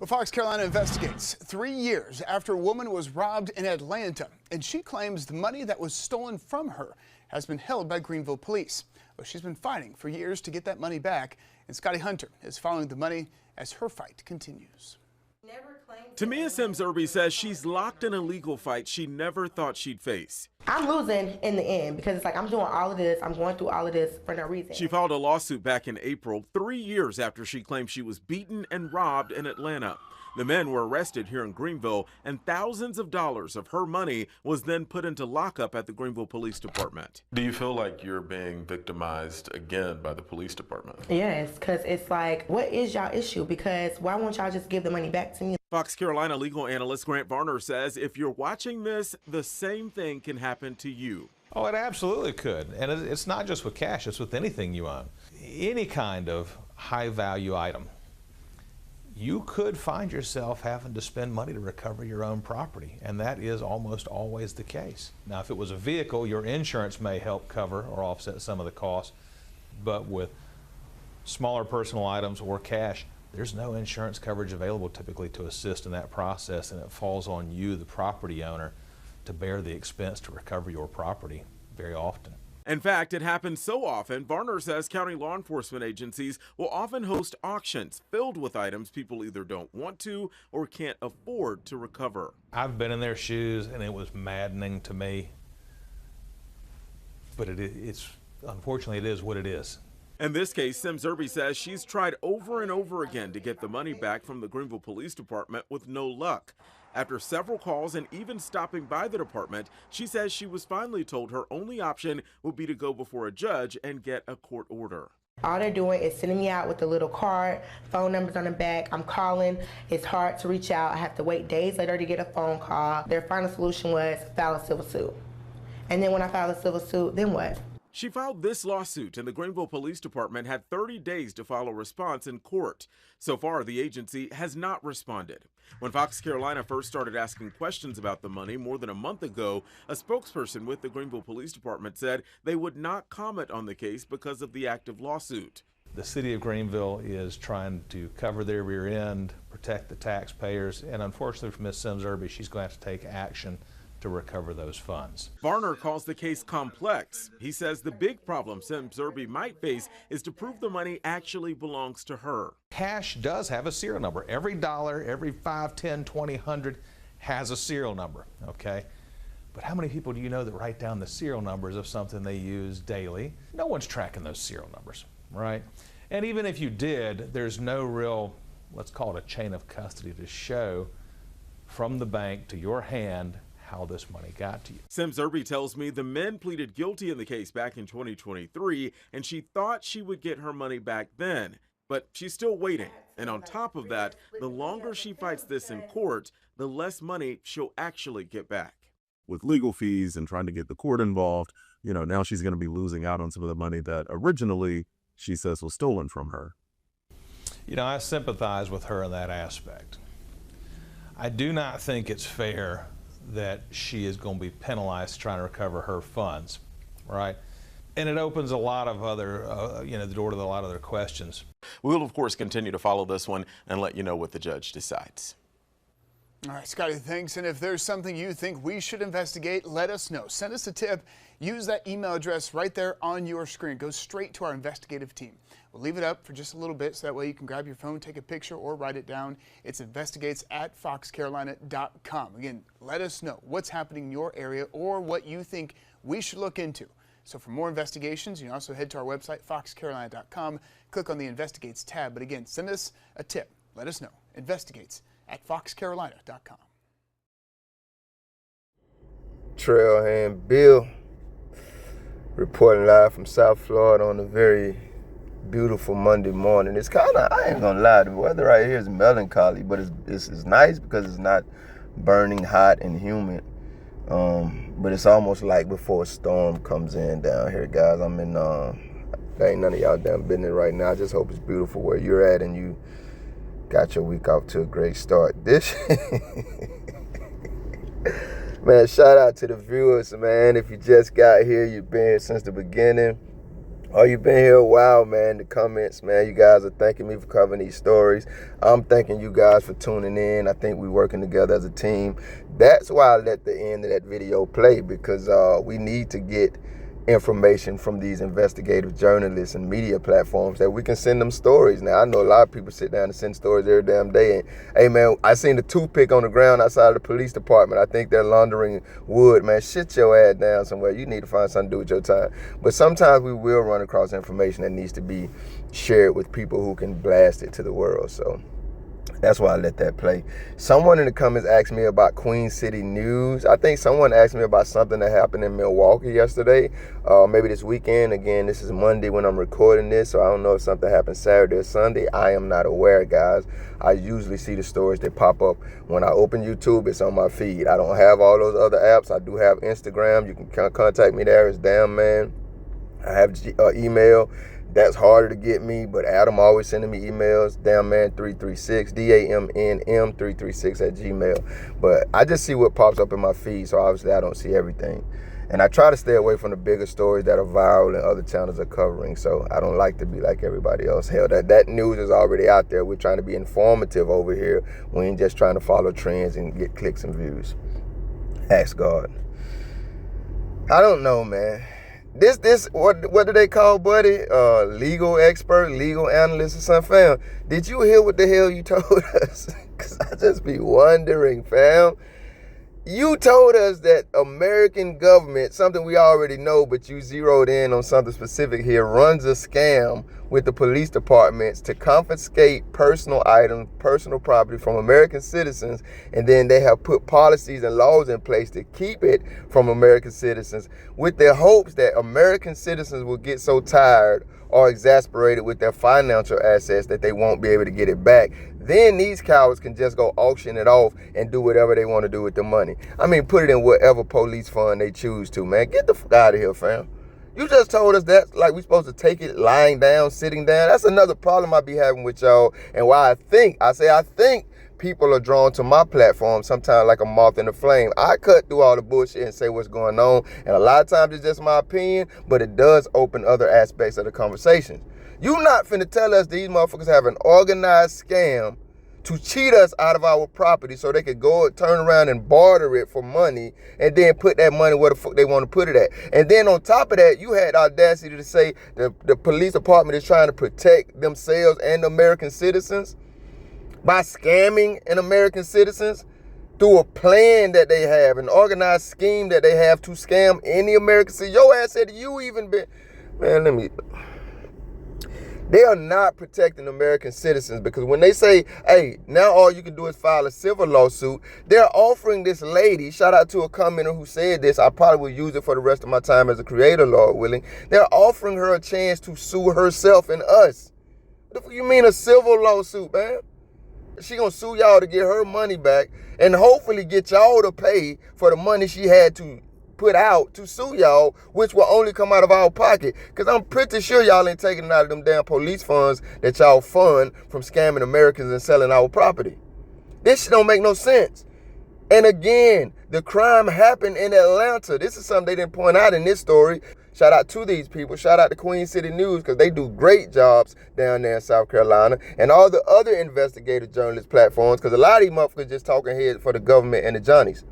Well, Fox Carolina investigates 3 years after a woman was robbed in Atlanta, and she claims the money that was stolen from her has been held by Greenville police. Well, she's been fighting for years to get that money back, and Scotty Hunter is following the money as her fight continues. Tamia Sims-Irby says she's locked in a legal fight she never thought she'd face. I'm losing in the end because it's like I'm doing all of this, I'm going through all of this for no reason. She filed a lawsuit back in April, 3 years after she claimed she was beaten and robbed in Atlanta. The men were arrested here in Greenville, and thousands of dollars of her money was then put into lockup at the Greenville Police Department. Do you feel like you're being victimized again by the police department? Yes, because it's like, what is y'all issue? Because why won't y'all just give the money back to me? Fox Carolina legal analyst Grant Varner says if you're watching this, the same thing can happen to you. Oh, it absolutely could. And it's not just with cash, it's with anything you own. Any kind of high value item. You could find yourself having to spend money to recover your own property, and that is almost always the case. Now, if it was a vehicle, your insurance may help cover or offset some of the costs, but with smaller personal items or cash, there's no insurance coverage available typically to assist in that process, and it falls on you, the property owner, to bear the expense to recover your property very often. In fact, it happens so often, Varner says county law enforcement agencies will often host auctions filled with items people either don't want to or can't afford to recover. I've been in their shoes, and it was maddening to me, but it's unfortunately it is what it is. In this case, Sims-Irby says she's tried over and over again to get the money back from the Greenville Police Department with no luck. After several calls and even stopping by the department, she says she was finally told her only option would be to go before a judge and get a court order. All they're doing is sending me out with a little card, phone numbers on the back. I'm calling. It's hard to reach out. I have to wait days later to get a phone call. Their final solution was file a civil suit. And then when I file a civil suit, then what? She filed this lawsuit, and the Greenville Police Department had 30 days to file a response in court. So far, the agency has not responded. When Fox Carolina first started asking questions about the money more than a month ago, a spokesperson with the Greenville Police Department said they would not comment on the case because of the active lawsuit. The city of Greenville is trying to cover their rear end, protect the taxpayers, and unfortunately for Ms. Sims-Irby, she's going to have to take action to recover those funds. Varner calls the case complex. He says the big problem Sims-Irby might face is to prove the money actually belongs to her. Cash does have a serial number. Every dollar, every 5, 10, 20, 100 has a serial number, okay? But how many people do you know that write down the serial numbers of something they use daily? No one's tracking those serial numbers, right? And even if you did, there's no real, let's call it a chain of custody to show from the bank to your hand how this money got to you. Sims-Irby tells me the men pleaded guilty in the case back in 2023, and she thought she would get her money back then. But she's still waiting. And on top of that, the longer she fights this in court, the less money she'll actually get back. With legal fees and trying to get the court involved, now she's going to be losing out on some of the money that originally she says was stolen from her. I sympathize with her in that aspect. I do not think it's fair that she is going to be penalized trying to recover her funds, right? And it opens a lot of other, the door to a lot of other questions. We will, of course, continue to follow this one and let you know what the judge decides. All right, Scotty, thanks. And if there's something you think we should investigate, let us know. Send us a tip. Use that email address right there on your screen. Go straight to our investigative team. We'll leave it up for just a little bit so that way you can grab your phone, take a picture, or write it down. It's investigates@foxcarolina.com. Again, let us know what's happening in your area or what you think we should look into. So for more investigations, you can also head to our website, foxcarolina.com. Click on the Investigates tab. But again, send us a tip. Let us know. Investigates@foxcarolina.com. Trailhand Bill reporting live from South Florida on a very beautiful Monday morning. It's kind of, I ain't gonna lie, the weather right here is melancholy, but it's nice because it's not burning hot and humid. But it's almost like before a storm comes in down here, guys. I'm in, there ain't none of y'all damn business right now. I just hope it's beautiful where you're at and you got your week off to a great start. This, man, shout out to the viewers, man. If you just got here, you've been here since the beginning. Oh, you've been here a while, man. The comments, man, you guys are thanking me for covering these stories. I'm thanking you guys for tuning in. I think we're working together as a team. That's why I let the end of that video play, because we need to get information from these investigative journalists and media platforms that we can send them stories. Now, I know a lot of people sit down and send stories every damn day. And hey, man, I seen the toothpick on the ground outside of the police department. I think they're laundering wood, man. Shit your ass down somewhere. You need to find something to do with your time. But sometimes we will run across information that needs to be shared with people who can blast it to the world. So that's why I let that play. Someone in the comments asked me about Queen City News. I think someone asked me about something that happened in Milwaukee yesterday, maybe this weekend. Again, this is Monday when I'm recording this, so I don't know if something happened Saturday or Sunday. I am not aware, guys. I usually see the stories that pop up when I open YouTube. It's on my feed. I don't have all those other apps. I do have Instagram. You can contact me there. It's Damn Man. I have email. That's harder to get me, but Adam always sending me emails, damnman336, DAMNM336 at Gmail. But I just see what pops up in my feed, so obviously I don't see everything. And I try to stay away from the bigger stories that are viral and other channels are covering, so I don't like to be like everybody else. Hell, that news is already out there. We're trying to be informative over here. We ain't just trying to follow trends and get clicks and views. Ask God. I don't know, man. This what do they call buddy? Legal expert, legal analyst or something, fam. Did you hear what the hell you told us? Because I just be wondering, fam. You told us that American government, something we already know, but you zeroed in on something specific here, runs a scam with the police departments to confiscate personal items, personal property from American citizens, and then they have put policies and laws in place to keep it from American citizens with their hopes that American citizens will get so tired or exasperated with their financial assets that they won't be able to get it back. Then these cowards can just go auction it off and do whatever they want to do with the money. I mean, put it in whatever police fund they choose to, man. Get the fuck out of here, fam. You just told us that like we supposed to take it lying down, sitting down. That's another problem I be having with y'all, and why I think people are drawn to my platform sometimes like a moth in a flame. I cut through all the bullshit and say what's going on, and a lot of times it's just my opinion, but it does open other aspects of the conversation. You not finna tell us these motherfuckers have an organized scam to cheat us out of our property so they could go turn around and barter it for money and then put that money where the fuck they want to put it at. And then on top of that, you had audacity to say the police department is trying to protect themselves and American citizens by scamming an American citizens through a plan that they have, an organized scheme that they have to scam any American citizen. Your ass said you even been, man, they are not protecting American citizens, because when they say, hey, now all you can do is file a civil lawsuit, they're offering this lady, shout out to a commenter who said this, I probably will use it for the rest of my time as a creator, Lord willing, they're offering her a chance to sue herself and us. What the fuck you mean a civil lawsuit, man? She gonna sue y'all to get her money back and hopefully get y'all to pay for the money she had to put out to sue y'all, which will only come out of our pocket. Because I'm pretty sure y'all ain't taking it out of them damn police funds that y'all fund from scamming Americans and selling our property. This shit don't make no sense. And again, the crime happened in Atlanta. This is something they didn't point out in this story. Shout out to these people. Shout out to Queen City News, because they do great jobs down there in South Carolina, and all the other investigative journalist platforms, because a lot of these motherfuckers just talking heads for the government and the Johnnies.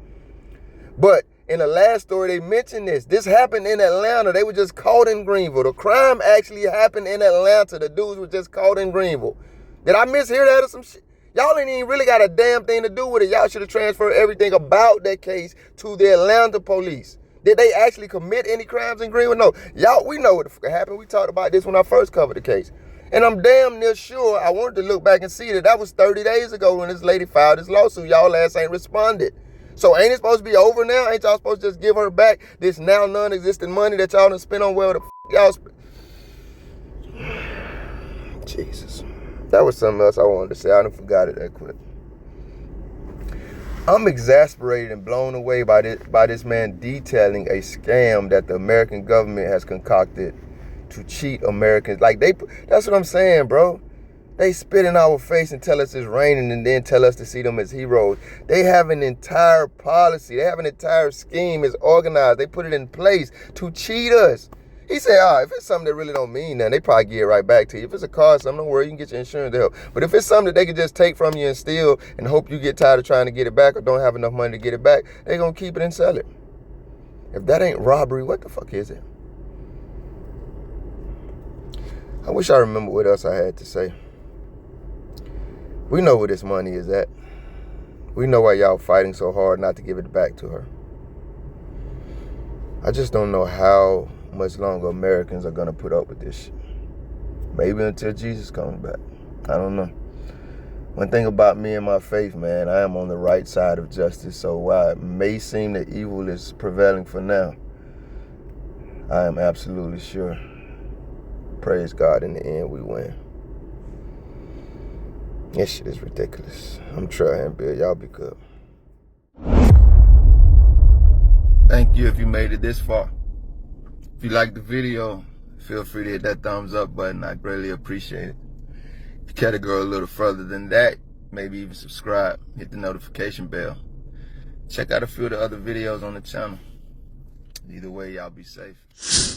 But in the last story, they mentioned this. This happened in Atlanta. They were just caught in Greenville. The crime actually happened in Atlanta. The dudes were just caught in Greenville. Did I mishear that or some shit? Y'all ain't even really got a damn thing to do with it. Y'all should have transferred everything about that case to the Atlanta police. Did they actually commit any crimes in Greenville? No. Y'all, we know what the fuck happened. We talked about this when I first covered the case. And I'm damn near sure I wanted to look back and see that was 30 days ago when this lady filed this lawsuit. Y'all ass ain't responded. So ain't it supposed to be over now? Ain't y'all supposed to just give her back this now non-existent money that y'all done spent on where the y'all spent? Jesus. That was something else I wanted to say. I done forgot it that quick. I'm exasperated and blown away by this man detailing a scam that the American government has concocted to cheat Americans. Like that's what I'm saying, bro. They spit in our face and tell us it's raining and then tell us to see them as heroes. They have an entire policy. They have an entire scheme. It's organized. They put it in place to cheat us. He said, if it's something that really don't mean nothing, they probably give it right back to you. If it's a car or something, don't worry, you can get your insurance to help. But if it's something that they can just take from you and steal and hope you get tired of trying to get it back or don't have enough money to get it back, they're going to keep it and sell it. If that ain't robbery, what the fuck is it? I wish I remember what else I had to say. We know where this money is at. We know why y'all fighting so hard not to give it back to her. I just don't know how much longer Americans are going to put up with this shit. Maybe until Jesus comes back. I don't know. One thing about me and my faith, man, I am on the right side of justice. So while it may seem that evil is prevailing for now, I am absolutely sure, praise God, in the end we win. This shit is ridiculous. I'm trying, Bill. Y'all be good. Thank you if you made it this far. If you liked the video, feel free to hit that thumbs up button. I greatly appreciate it. If you care to go a little further than that, maybe even subscribe, hit the notification bell. Check out a few of the other videos on the channel. Either way, y'all be safe.